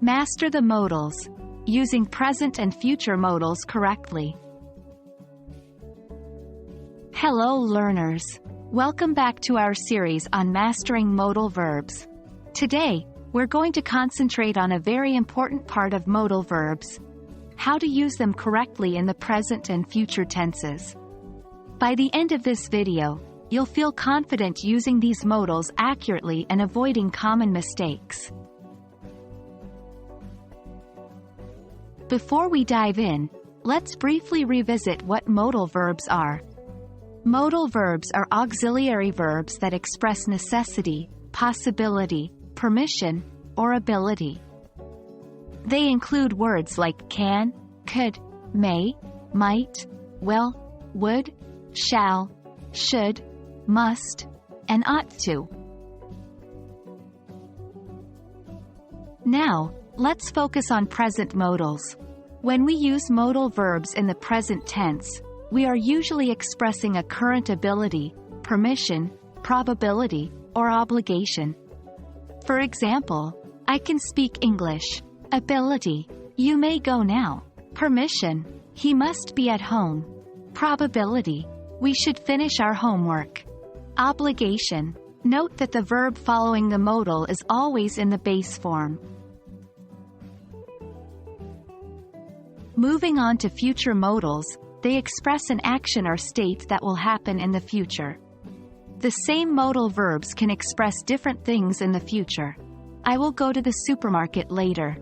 Master the modals, using present and future modals correctly. Hello learners! Welcome back to our series on mastering modal verbs. Today, we're going to concentrate on a very important part of modal verbs: how to use them correctly in the present and future tenses. By the end of this video, you'll feel confident using these modals accurately and avoiding common mistakes. Before we dive in, let's briefly revisit what modal verbs are. Modal verbs are auxiliary verbs that express necessity, possibility, permission, or ability. They include words like can, could, may, might, will, would, shall, should, must, and ought to. Now, let's focus on present modals. When we use modal verbs in the present tense, we are usually expressing a current ability, permission, probability, or obligation. For example, I can speak English. Ability: you may go now. Permission: he must be at home. Probability: we should finish our homework. Obligation: note that the verb following the modal is always in the base form. Moving on to future modals, they express an action or state that will happen in the future. The same modal verbs can express different things in the future. I will go to the supermarket later.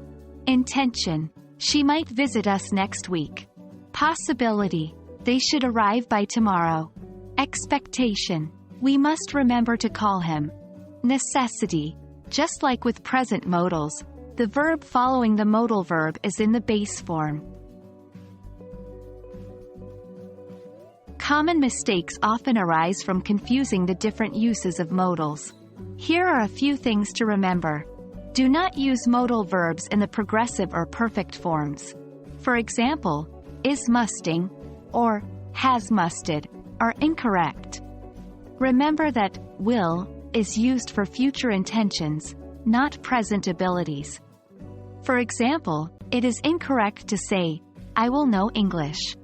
Intention: she might visit us next week. Possibility: they should arrive by tomorrow. Expectation: we must remember to call him. Necessity: just like with present modals, the verb following the modal verb is in the base form. Common mistakes often arise from confusing the different uses of modals. Here are a few things to remember. Do not use modal verbs in the progressive or perfect forms. For example, is musting or has musted are incorrect. Remember that will is used for future intentions, not present abilities. For example, it is incorrect to say, I will know English.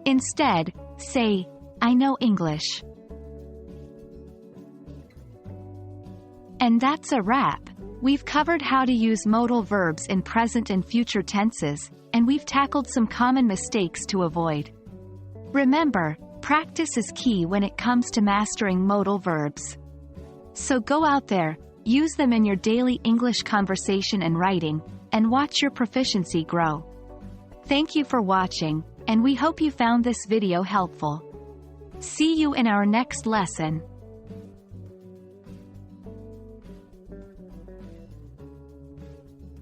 Instead, say, I know English. And that's a wrap. We've covered how to use modal verbs in present and future tenses, and we've tackled some common mistakes to avoid. Remember, practice is key when it comes to mastering modal verbs. So go out there, use them in your daily English conversation and writing, and watch your proficiency grow. Thank you for watching, and we hope you found this video helpful. See you in our next lesson.